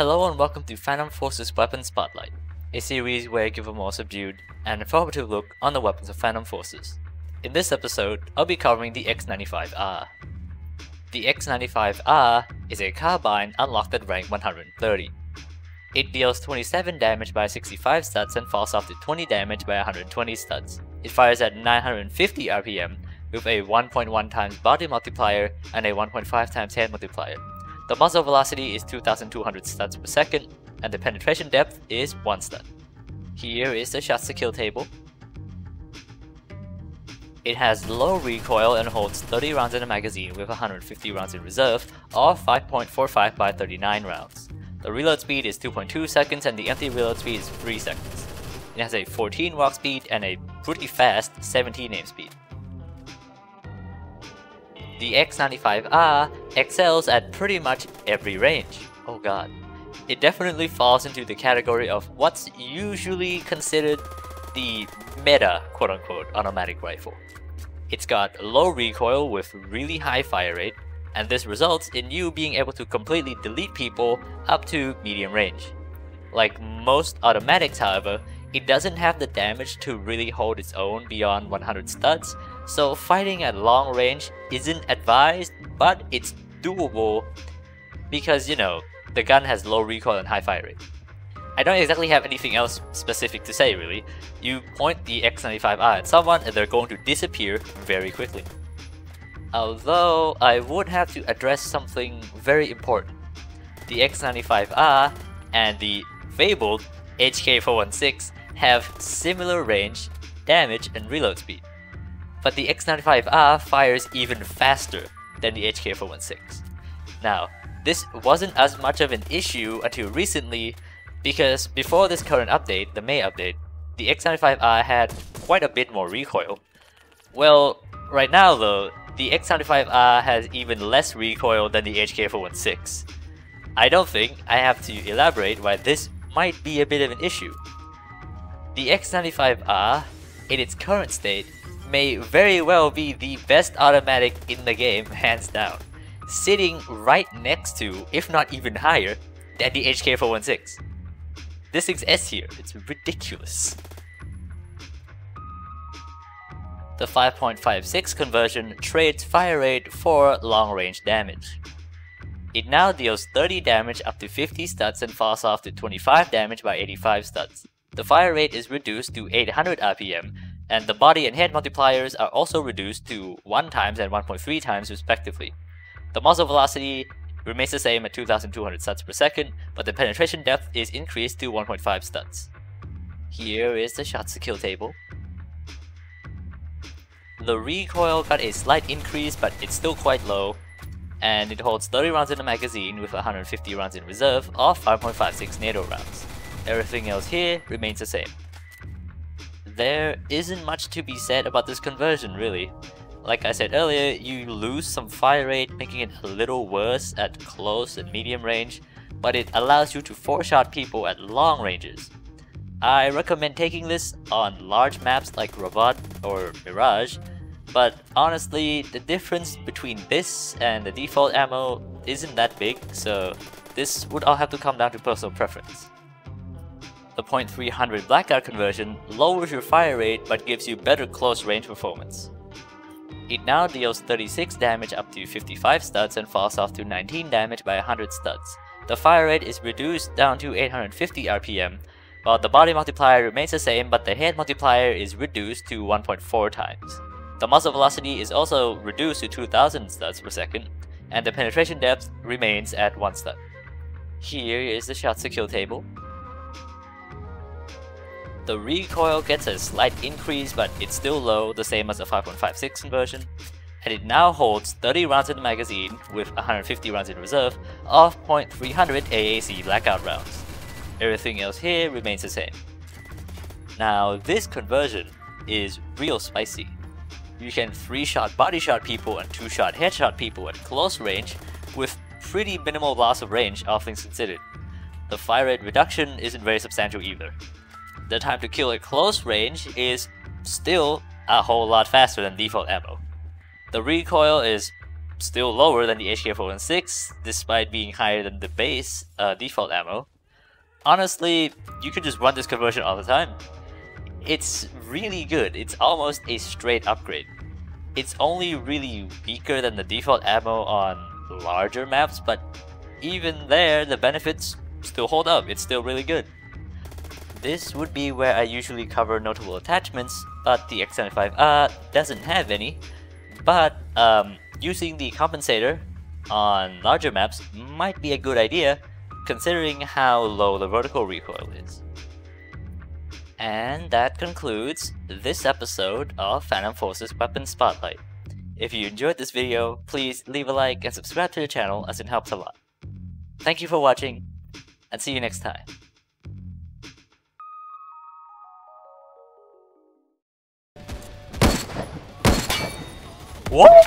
Hello and welcome to Phantom Forces Weapon Spotlight, a series where I give a more subdued and informative look on the weapons of Phantom Forces. In this episode, I'll be covering the X95R. The X95R is a carbine unlocked at rank 130. It deals 27 damage by 65 studs and falls off to 20 damage by 120 studs. It fires at 950 RPM with a 1.1 times body multiplier and a 1.5 times head multiplier. The muzzle velocity is 2200 studs per second, and the penetration depth is 1 stud. Here is the shots to kill table. It has low recoil and holds 30 rounds in a magazine with 150 rounds in reserve, or 5.45 by 39 rounds. The reload speed is 2.2 seconds and the empty reload speed is 3 seconds. It has a 14 walk speed and a pretty fast 17 aim speed. The X95R excels at pretty much every range. Oh god. It definitely falls into the category of what's usually considered the meta quote-unquote automatic rifle. It's got low recoil with really high fire rate, and this results in you being able to completely delete people up to medium range. Like most automatics, however, it doesn't have the damage to really hold its own beyond 100 studs, so fighting at long range isn't advised, but it's doable because, you know, the gun has low recoil and high fire rate. I don't exactly have anything else specific to say really. You point the X95R at someone and they're going to disappear very quickly. Although, I would have to address something very important. The X95R and the fabled HK416 have similar range, damage, and reload speed. But the X95R fires even faster than the HK416. Now, this wasn't as much of an issue until recently, because before this current update, the May update, the X95R had quite a bit more recoil. Well, right now though, the X95R has even less recoil than the HK416. I don't think I have to elaborate why this might be a bit of an issue. The X95R, in its current state, may very well be the best automatic in the game, hands down, sitting right next to, if not even higher, than the HK416. This thing's S tier, it's ridiculous. The 5.56 conversion trades fire rate for long range damage. It now deals 30 damage up to 50 studs and falls off to 25 damage by 85 studs. The fire rate is reduced to 800 RPM, and the body and head multipliers are also reduced to 1 times and 1.3 times respectively. The muzzle velocity remains the same at 2200 studs per second, but the penetration depth is increased to 1.5 studs. Here is the shots to kill table. The recoil got a slight increase, but it's still quite low, and it holds 30 rounds in a magazine with 150 rounds in reserve, or 5.56 NATO rounds. Everything else here remains the same. There isn't much to be said about this conversion really. Like I said earlier, you lose some fire rate, making it a little worse at close and medium range, but it allows you to 4-shot people at long ranges. I recommend taking this on large maps like Robot or Mirage, but honestly, the difference between this and the default ammo isn't that big, so this would all have to come down to personal preference. The .300 blackout conversion lowers your fire rate but gives you better close range performance. It now deals 36 damage up to 55 studs and falls off to 19 damage by 100 studs. The fire rate is reduced down to 850 RPM, while the body multiplier remains the same but the head multiplier is reduced to 1.4 times. The muzzle velocity is also reduced to 2000 studs per second, and the penetration depth remains at 1 stud. Here is the shots to kill table. The recoil gets a slight increase, but it's still low, the same as the 5.56 conversion, and it now holds 30 rounds in the magazine with 150 rounds in reserve of .300 AAC blackout rounds. Everything else here remains the same. Now this conversion is real spicy. You can 3-shot body shot people and 2-shot headshot people at close range with pretty minimal loss of range, all things considered. The fire rate reduction isn't very substantial either. The time to kill at close range is still a whole lot faster than default ammo. The recoil is still lower than the HK416, despite being higher than the base default ammo. Honestly, you could just run this conversion all the time. It's really good. It's almost a straight upgrade. It's only really weaker than the default ammo on larger maps, but even there, the benefits still hold up. It's still really good. This would be where I usually cover notable attachments, but the X95R doesn't have any. But using the compensator on larger maps might be a good idea, considering how low the vertical recoil is. And that concludes this episode of Phantom Force's Weapon Spotlight. If you enjoyed this video, please leave a like and subscribe to the channel as it helps a lot. Thank you for watching, and see you next time. What?